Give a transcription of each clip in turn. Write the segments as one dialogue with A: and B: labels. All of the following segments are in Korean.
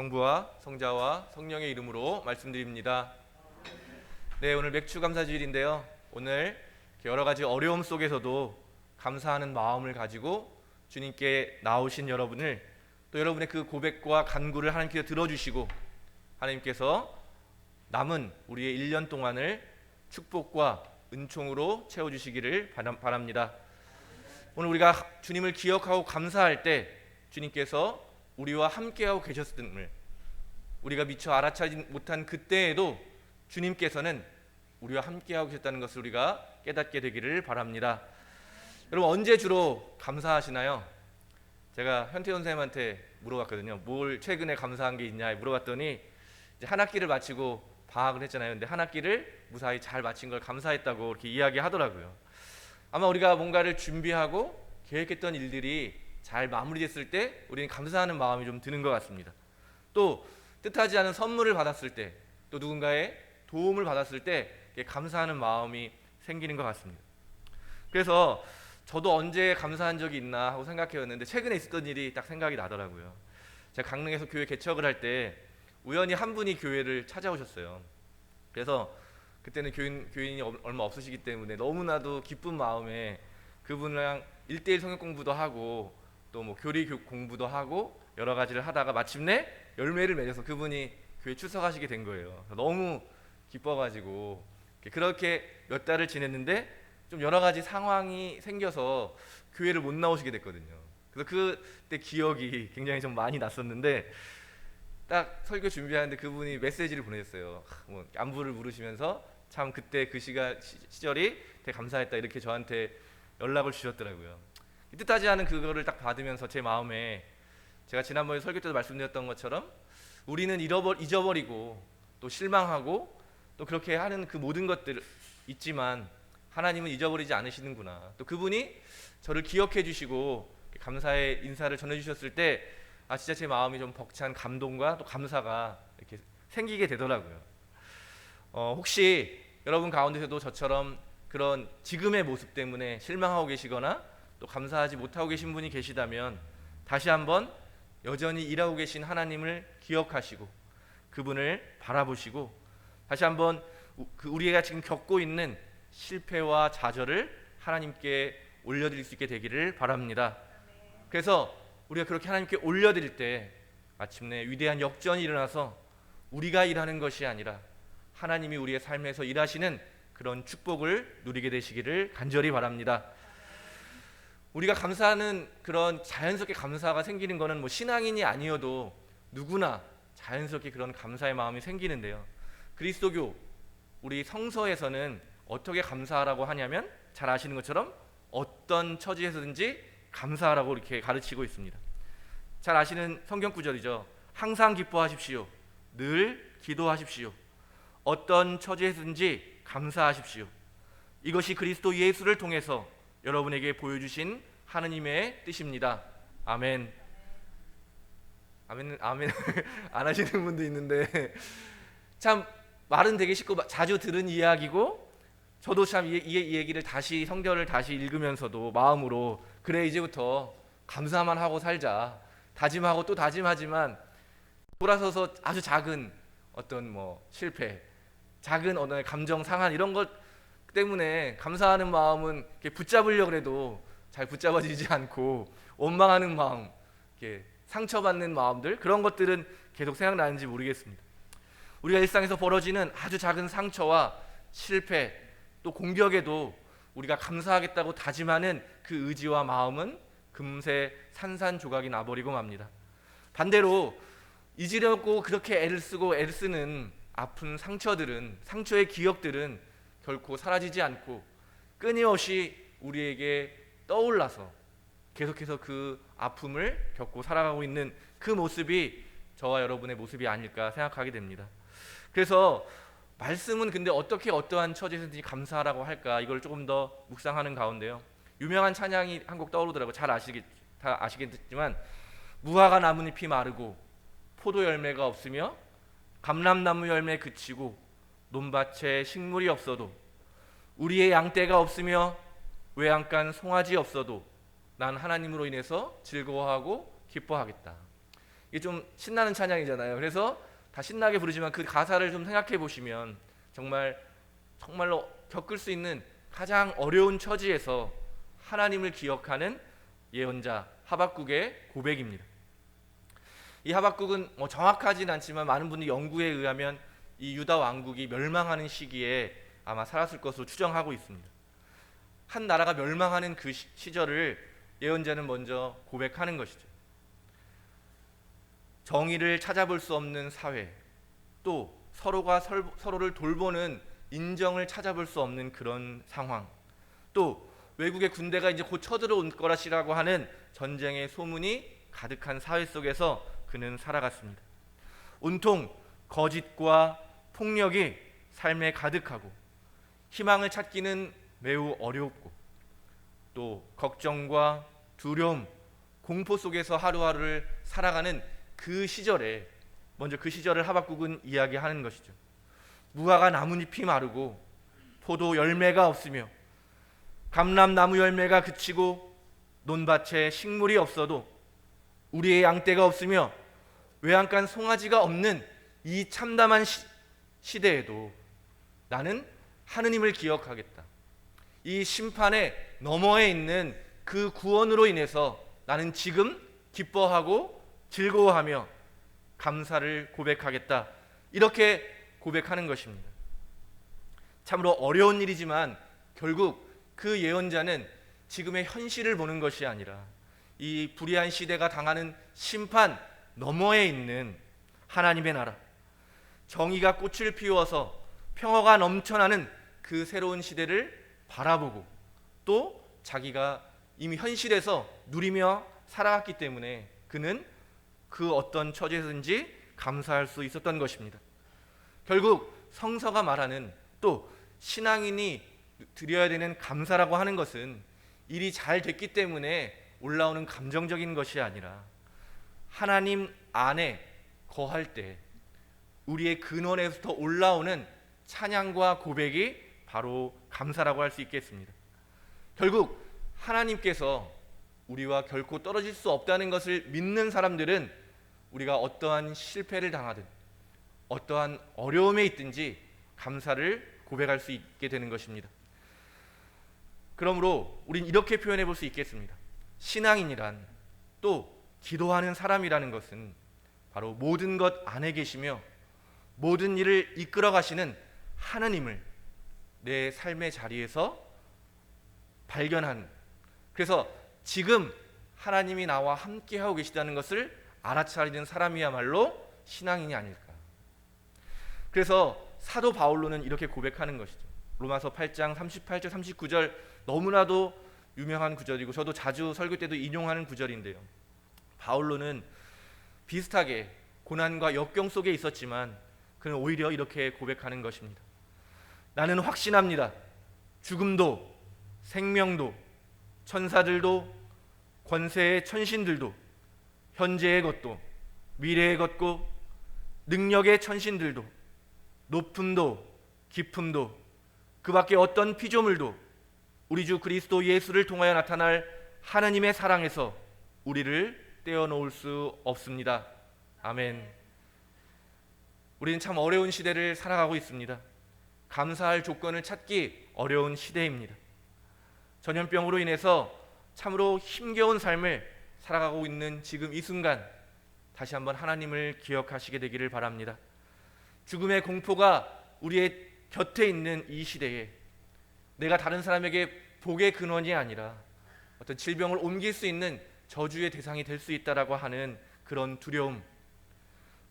A: 성부와 성자와 성령의 이름으로 말씀드립니다. 네, 오늘 맥주 감사주일인데요. 오늘 여러 가지 어려움 속에서도 감사하는 마음을 가지고 주님께 나오신 여러분을, 또 여러분의 그 고백과 간구를 하나님께서 들어주시고 하나님께서 남은 우리의 1년 동안을 축복과 은총으로 채워주시기를 바랍니다. 오늘 우리가 주님을 기억하고 감사할 때 주님께서 우리와 함께하고 계셨음을, 우리가 미처 알아차지 못한 그때에도 주님께서는 우리와 함께하고 계셨다는 것을 우리가 깨닫게 되기를 바랍니다. 여러분, 언제 주로 감사하시나요? 제가 현태원 선생님한테 물어봤거든요. 뭘 최근에 감사한 게 있냐 물어봤더니 이제 한 학기를 마치고 방학을 했잖아요. 근데 한 학기를 무사히 잘 마친 걸 감사했다고 이렇게 이야기하더라고요. 아마 우리가 뭔가를 준비하고 계획했던 일들이 잘 마무리됐을 때 우리는 감사하는 마음이 좀 드는 것 같습니다. 또 뜻하지 않은 선물을 받았을 때, 또 누군가의 도움을 받았을 때 감사하는 마음이 생기는 것 같습니다. 그래서 저도 언제 감사한 적이 있나 하고 생각해봤는데 최근에 있었던 일이 딱 생각이 나더라고요. 제가 강릉에서 교회 개척을 할 때 우연히 한 분이 교회를 찾아오셨어요. 그래서 그때는 교인이 얼마 없으시기 때문에 너무나도 기쁜 마음에 그분이랑 1:1 성경 공부도 하고 또 뭐 교리 공부도 하고 여러 가지를 하다가 마침내 열매를 맺어서 그분이 교회 출석하시게 된 거예요. 너무 기뻐가지고 그렇게 몇 달을 지냈는데 좀 여러 가지 상황이 생겨서 교회를 못 나오시게 됐거든요. 그래서 그때 기억이 굉장히 좀 많이 났었는데, 딱 설교 준비하는데 그분이 메시지를 보내셨어요. 뭐 안부를 물으시면서 참 그때 그 시절이 되게 감사했다, 이렇게 저한테 연락을 주셨더라고요. 뜻하지 않은 그거를 딱 받으면서 제 마음에, 제가 지난번에 설교 때도 말씀드렸던 것처럼 우리는 잊어버리고 또 실망하고 또 그렇게 하는 그 모든 것들 있지만 하나님은 잊어버리지 않으시는구나, 또 그분이 저를 기억해 주시고 감사의 인사를 전해 주셨을 때 진짜 제 마음이 좀 벅찬 감동과 또 감사가 이렇게 생기게 되더라고요. 혹시 여러분 가운데서도 저처럼 그런 지금의 모습 때문에 실망하고 계시거나 또 감사하지 못하고 계신 분이 계시다면 다시 한번 여전히 일하고 계신 하나님을 기억하시고 그분을 바라보시고 다시 한번 우리가 지금 겪고 있는 실패와 좌절을 하나님께 올려드릴 수 있게 되기를 바랍니다. 그래서 우리가 그렇게 하나님께 올려드릴 때 마침내 위대한 역전이 일어나서 우리가 일하는 것이 아니라 하나님이 우리의 삶에서 일하시는 그런 축복을 누리게 되시기를 간절히 바랍니다. 우리가 감사하는 그런 자연스럽게 감사가 생기는 것은 뭐 신앙인이 아니어도 누구나 자연스럽게 그런 감사의 마음이 생기는데요. 그리스도교 우리 성서에서는 어떻게 감사하라고 하냐면 잘 아시는 것처럼 어떤 처지에서든지 감사하라고 이렇게 가르치고 있습니다. 잘 아시는 성경 구절이죠. 항상 기뻐하십시오. 늘 기도하십시오. 어떤 처지에서든지 감사하십시오. 이것이 그리스도 예수를 통해서 여러분에게 보여주신 하느님의 뜻입니다. 아멘. 아멘, 아멘. 안 하시는 분도 있는데 참 말은 되게 쉽고 자주 들은 이야기고, 저도 참 이 얘기를 다시 성경을 다시 읽으면서도 마음으로 그래 이제부터 감사만 하고 살자 다짐하고 또 다짐하지만 돌아서서 아주 작은 어떤 뭐 실패, 작은 어떤 감정 상한 이런 것 때문에 감사하는 마음은 이렇게 붙잡으려고 해도 잘 붙잡아지지 않고 원망하는 마음, 이렇게 상처받는 마음들, 그런 것들은 계속 생각나는지 모르겠습니다. 우리가 일상에서 벌어지는 아주 작은 상처와 실패 또 공격에도 우리가 감사하겠다고 다짐하는 그 의지와 마음은 금세 산산조각이 나버리고 맙니다. 반대로 잊으려고 그렇게 애를 쓰는 아픈 상처들은, 상처의 기억들은 결코 사라지지 않고 끊임없이 우리에게 떠올라서 계속해서 그 아픔을 겪고 살아가고 있는 그 모습이 저와 여러분의 모습이 아닐까 생각하게 됩니다. 그래서 말씀은 근데 어떻게 어떠한 처지에서든지 감사하라고 할까, 이걸 조금 더 묵상하는 가운데요, 유명한 찬양이 한 곡 떠오르더라고요. 다 아시겠지만 무화과 나뭇잎이 마르고 포도 열매가 없으며 감람나무 열매 그치고 논밭에 식물이 없어도 우리의 양떼가 없으며 외양간 송아지 없어도 난 하나님으로 인해서 즐거워하고 기뻐하겠다. 이게 좀 신나는 찬양이잖아요. 그래서 다 신나게 부르지만 그 가사를 좀 생각해 보시면 정말로 겪을 수 있는 가장 어려운 처지에서 하나님을 기억하는 예언자 하박국의 고백입니다. 이 하박국은 정확하진 않지만 많은 분들이 연구에 의하면 이 유다 왕국이 멸망하는 시기에 아마 살았을 것으로 추정하고 있습니다. 한 나라가 멸망하는 그 시절을 예언자는 먼저 고백하는 것이죠. 정의를 찾아볼 수 없는 사회, 또 서로가 서로를 돌보는 인정을 찾아볼 수 없는 그런 상황, 또 외국의 군대가 이제 곧 쳐들어올 거라시라고 하는 전쟁의 소문이 가득한 사회 속에서 그는 살아갔습니다. 온통 거짓과 폭력이 삶에 가득하고 희망을 찾기는 매우 어렵고 또 걱정과 두려움, 공포 속에서 하루하루를 살아가는 그 시절에 먼저 그 시절을 하박국은 이야기하는 것이죠. 무화과 나뭇잎이 마르고 포도 열매가 없으며 감람나무 열매가 그치고 논밭에 식물이 없어도 우리의 양떼가 없으며 외양간 송아지가 없는 이 참담한 시대에도 나는 하느님을 기억하겠다. 이 심판의 너머에 있는 그 구원으로 인해서 나는 지금 기뻐하고 즐거워하며 감사를 고백하겠다. 이렇게 고백하는 것입니다. 참으로 어려운 일이지만 결국 그 예언자는 지금의 현실을 보는 것이 아니라 이 불의한 시대가 당하는 심판 너머에 있는 하나님의 나라, 정의가 꽃을 피워서 평화가 넘쳐나는 그 새로운 시대를 바라보고 또 자기가 이미 현실에서 누리며 살아왔기 때문에 그는 그 어떤 처지에서든지 감사할 수 있었던 것입니다. 결국 성서가 말하는 또 신앙인이 드려야 되는 감사라고 하는 것은 일이 잘 됐기 때문에 올라오는 감정적인 것이 아니라 하나님 안에 거할 때 우리의 근원에서 올라오는 찬양과 고백이 바로 감사라고 할 수 있겠습니다. 결국 하나님께서 우리와 결코 떨어질 수 없다는 것을 믿는 사람들은 우리가 어떠한 실패를 당하든 어떠한 어려움에 있든지 감사를 고백할 수 있게 되는 것입니다. 그러므로 우린 이렇게 표현해 볼 수 있겠습니다. 신앙인이란 또 기도하는 사람이라는 것은 바로 모든 것 안에 계시며 모든 일을 이끌어 가시는 하나님을 내 삶의 자리에서 발견하는, 그래서 지금 하나님이 나와 함께하고 계시다는 것을 알아차리는 사람이야말로 신앙인이 아닐까. 그래서 사도 바울로는 이렇게 고백하는 것이죠. 로마서 8장 38절 39절, 너무나도 유명한 구절이고 저도 자주 설교 때도 인용하는 구절인데요. 바울로는 비슷하게 고난과 역경 속에 있었지만 그는 오히려 이렇게 고백하는 것입니다. 나는 확신합니다. 죽음도 생명도 천사들도 권세의 천신들도 현재의 것도 미래의 것고 능력의 천신들도 높음도 깊음도 그 밖에 어떤 피조물도 우리 주 그리스도 예수를 통하여 나타날 하나님의 사랑에서 우리를 떼어놓을 수 없습니다. 아멘. 우리는 참 어려운 시대를 살아가고 있습니다. 감사할 조건을 찾기 어려운 시대입니다. 전염병으로 인해서 참으로 힘겨운 삶을 살아가고 있는 지금 이 순간 다시 한번 하나님을 기억하시게 되기를 바랍니다. 죽음의 공포가 우리의 곁에 있는 이 시대에 내가 다른 사람에게 복의 근원이 아니라 어떤 질병을 옮길 수 있는 저주의 대상이 될 수 있다라고 하는 그런 두려움,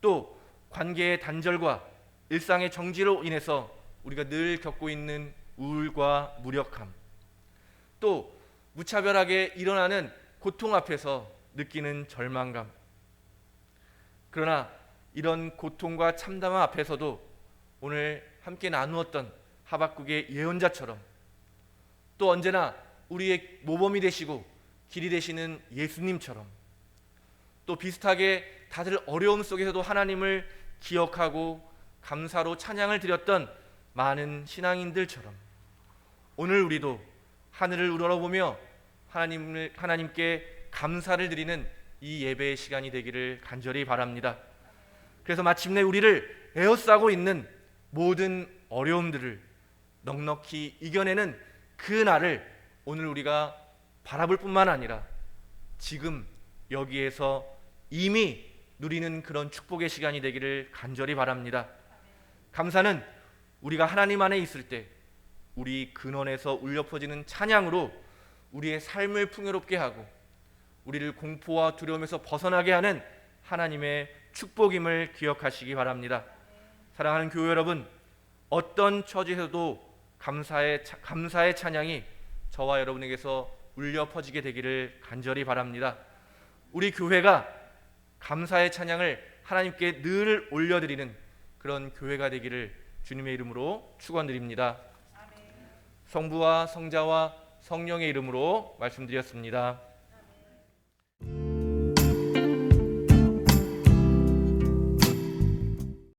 A: 또 관계의 단절과 일상의 정지로 인해서 우리가 늘 겪고 있는 우울과 무력함, 또 무차별하게 일어나는 고통 앞에서 느끼는 절망감. 그러나 이런 고통과 참담함 앞에서도 오늘 함께 나누었던 하박국의 예언자처럼 또 언제나 우리의 모범이 되시고 길이 되시는 예수님처럼 또 비슷하게 다들 어려움 속에서도 하나님을 기억하고 감사로 찬양을 드렸던 많은 신앙인들처럼 오늘 우리도 하늘을 우러러보며 하나님께 감사를 드리는 이 예배의 시간이 되기를 간절히 바랍니다. 그래서 마침내 우리를 에워싸고 있는 모든 어려움들을 넉넉히 이겨내는 그 날을 오늘 우리가 바라볼 뿐만 아니라 지금 여기에서 이미 누리는 그런 축복의 시간이 되기를 간절히 바랍니다. 감사는 우리가 하나님 안에 있을 때 우리 근원에서 울려 퍼지는 찬양으로 우리의 삶을 풍요롭게 하고 우리를 공포와 두려움에서 벗어나게 하는 하나님의 축복임을 기억하시기 바랍니다. 사랑하는 교회 여러분, 어떤 처지에서도 감사의 찬양이 저와 여러분에게서 울려 퍼지게 되기를 간절히 바랍니다. 우리 교회가 감사의 찬양을 하나님께 늘 올려드리는 그런 교회가 되기를 주님의 이름으로 축원드립니다. 성부와 성자와 성령의 이름으로 말씀드렸습니다.